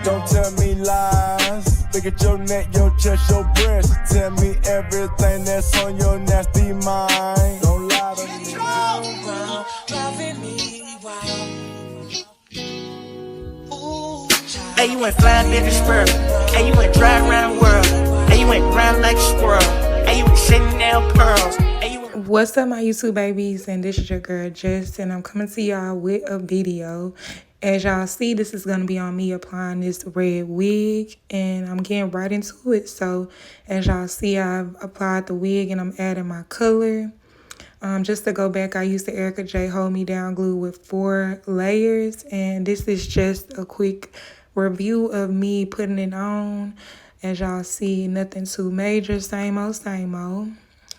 Don't tell me lies. Look at your neck, your chest, your breast. Tell me everything that's on your nasty mind. Don't lie to me. Loving me wild. Hey, you went flying like a squirrel. Hey, you went dry around the world. Hey, you went round like a squirrel. Hey, you went sitting down pearls. What's up, my YouTube babies? And this is your girl Jess, and I'm coming to y'all with a video. As y'all see, this is going to be on me applying this red wig, and I'm getting right into it. So as y'all see, I've applied the wig and I'm adding my color. Just to go back, I used the Erica J Hold Me Down glue with 4 layers, and this is just a quick review of me putting it on. As y'all see, nothing too major, same old, same old.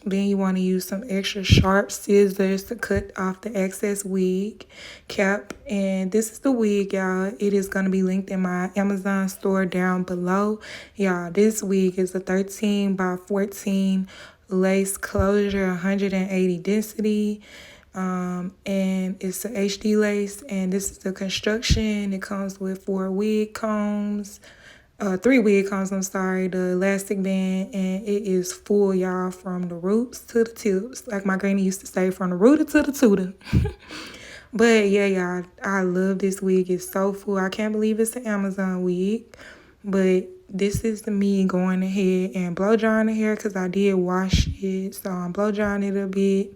Then you want to use some extra sharp scissors to cut off the excess wig cap. And this is the wig, y'all. It is going to be linked in my Amazon store down below. Y'all, this wig is a 13 by 14 lace closure, 180 density. And it's a HD lace. And this is the construction. It comes with 4 wig combs. 3 wig combs, I'm sorry, the elastic band, and it is full, y'all, from the roots to the tips. Like my granny used to say, from the rooter to the tutor. But yeah, y'all, I love this wig. It's so full. I can't believe it's an Amazon wig. But this is me going ahead and blow drying the hair because I did wash it. So I'm blow drying it a bit.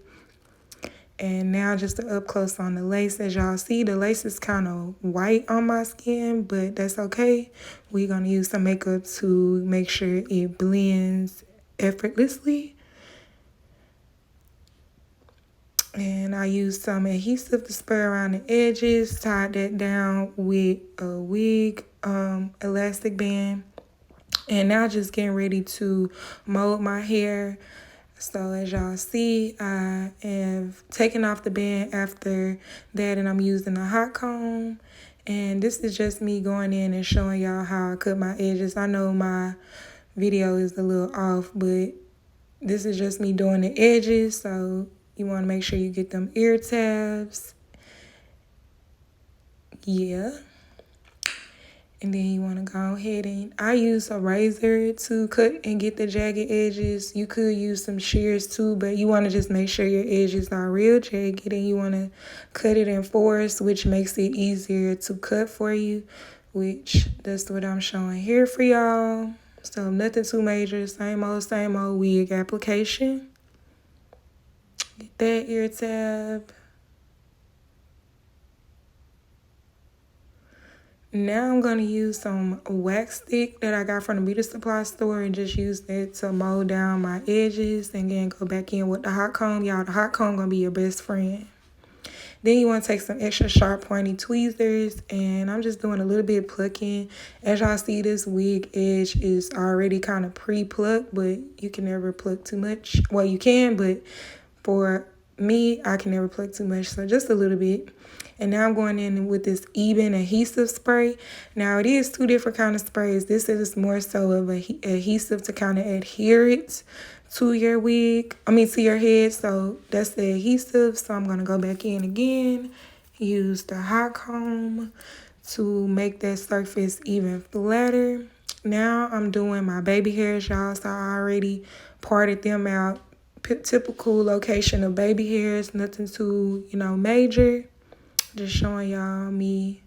And now just up close on the lace. As y'all see, the lace is kind of white on my skin, but that's okay. We're going to use some makeup to make sure it blends effortlessly. And I used some adhesive to spray around the edges, tied that down with a wig elastic band. And now just getting ready to mold my hair. So as y'all see, I have taken off the band after that, and I'm using a hot comb. And this is just me going in and showing y'all how I cut my edges. I know my video is a little off, but this is just me doing the edges. So you want to make sure you get them ear tabs. Yeah. And then you want to go ahead and I use a razor to cut and get the jagged edges. You could use some shears too, but you want to just make sure your edges are real jagged, and you want to cut it in 4s, which makes it easier to cut for you, which that's what I'm showing here for y'all. So nothing too major, same old wig application. Get that ear tab. Now I'm going to use some wax stick that I got from the beauty supply store and just use that to mold down my edges, and then go back in with the hot comb. Y'all, the hot comb going to be your best friend. Then you want to take some extra sharp pointy tweezers, and I'm just doing a little bit plucking. As y'all see, this wig edge is already kind of pre-plucked, but you can never pluck too much. Well, you can, but for me, I can never pluck too much, so just a little bit. And now I'm going in with this Eben adhesive spray. Now it is 2 different kind of sprays. This is more so of a adhesive to kind of adhere it to your wig. To your head. So that's the adhesive. So I'm going to go back in again. Use the hot comb to make that surface even flatter. Now I'm doing my baby hairs, y'all. So I already parted them out. Typical location of baby hairs. Nothing too, major. Just showing y'all me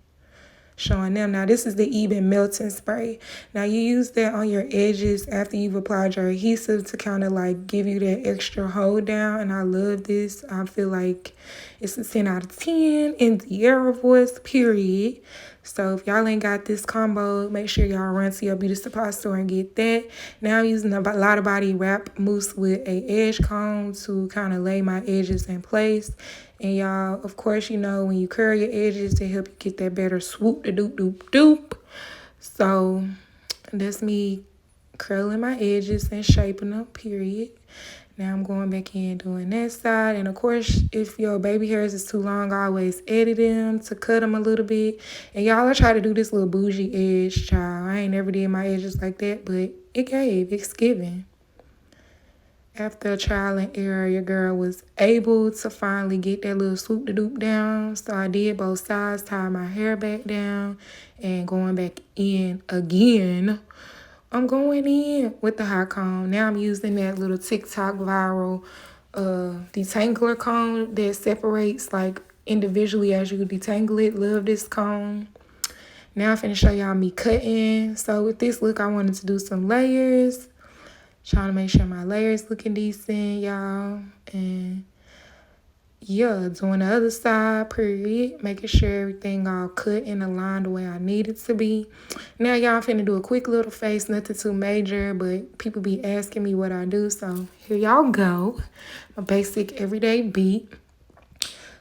showing them. Now this is the Eben melting spray. Now you use that on your edges after you've applied your adhesive to kind of like give you that extra hold down. And I love this. I feel like it's a 10 out of 10 in the era voice, period. So if y'all ain't got this combo, make sure y'all run to your beauty supply store and get that. Now I'm using a lot of body wrap mousse with a edge comb to kind of lay my edges in place. And y'all, of course, when you curl your edges to help you get that better swoop, doop, doop, doop. So that's me curling my edges and shaping them, period. Now I'm going back in doing that side. And of course, if your baby hairs is too long, I always edit them to cut them a little bit. And y'all, I try to do this little bougie edge, child. I ain't never did my edges like that, but it's giving. After trial and error, your girl was able to finally get that little swoop-de-doop down. So I did both sides, tied my hair back down, and going back in again. I'm going in with the hot comb. Now I'm using that little TikTok viral detangler comb that separates like individually as you detangle it. Love this comb. Now I'm finna show y'all me cutting. So with this look, I wanted to do some layers. Trying to make sure my layers looking decent, y'all. And yeah, doing the other side, period. Making sure everything all cut and aligned the way I need it to be. Now, y'all, I'm finna do a quick little face. Nothing too major, but people be asking me what I do. So here y'all go. My basic everyday beat.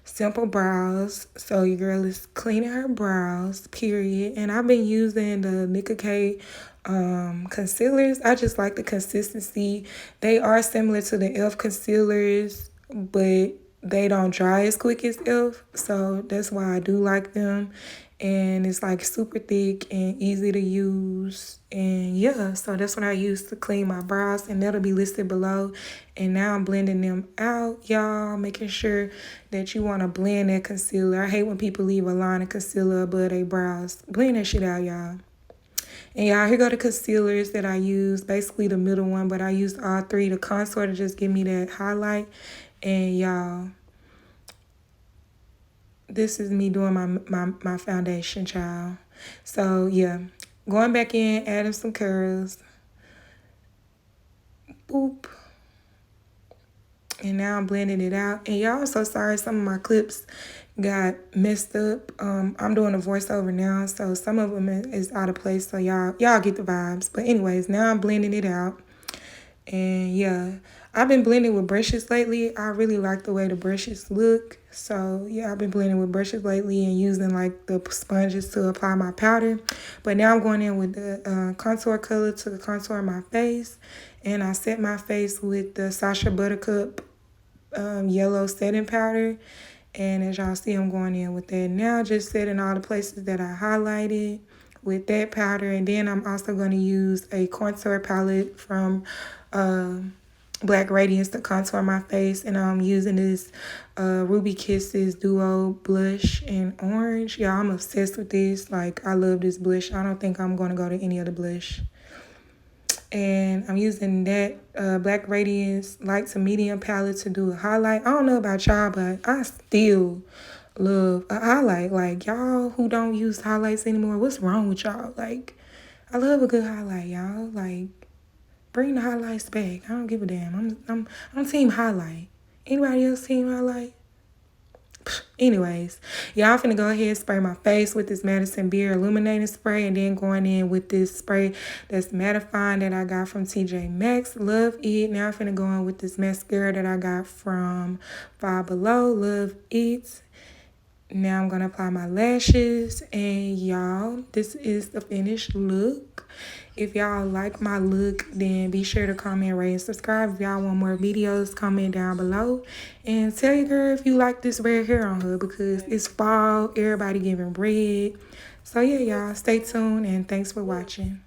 Simple brows. So your girl is cleaning her brows, period. And I've been using the Nicka K concealers. I just like the consistency. They are similar to the e.l.f. concealers, but they don't dry as quick as e.l.f. So that's why I do like them. And it's like super thick and easy to use. And yeah, so that's what I use to clean my brows, and that'll be listed below. And now I'm blending them out, y'all, making sure that you want to blend that concealer. I hate when people leave a line of concealer above their brows. Blend that shit out, y'all. And y'all, here go the concealers that I use, basically the middle one, but I used all three. The contour to just give me that highlight. And y'all, this is me doing my foundation, child. So yeah, going back in, adding some curls. Boop. And now I'm blending it out. And y'all, so sorry, some of my clips got messed up. I'm doing a voiceover now, so some of them is out of place. So y'all get the vibes. But anyways, now I'm blending it out. And yeah, I've been blending with brushes lately. I really like the way the brushes look. So yeah, I've been blending with brushes lately and using like the sponges to apply my powder. But now I'm going in with the contour color to contour my face. And I set my face with the Sasha Buttercup yellow setting powder. And as y'all see, I'm going in with that now, just setting all the places that I highlighted with that powder. And then I'm also going to use a contour palette from Black Radiance to contour my face. And I'm using this Ruby Kisses Duo Blush in Orange. Yeah, I'm obsessed with this. Like, I love this blush. I don't think I'm going to go to any other blush. And I'm using that Black Radiance light to medium palette to do a highlight. I don't know about y'all, but I still love a highlight. Like, y'all who don't use highlights anymore, what's wrong with y'all? Like, I love a good highlight, y'all. Like, bring the highlights back. I don't give a damn. I'm team highlight. Anybody else team highlight? Anyways, y'all finna go ahead and spray my face with this Madison Beer Illuminating spray, and then going in with this spray that's mattifying that I got from TJ Maxx. Love it. Now I'm finna go in with this mascara that I got from Five Below. Love it. Now I'm gonna apply my lashes, and y'all, this is the finished look. If y'all like my look, then be sure to comment, rate, and subscribe. If y'all want more videos, comment down below. And tell your girl if you like this red hair on her, because it's fall, everybody giving red. So yeah, y'all, stay tuned, and thanks for watching.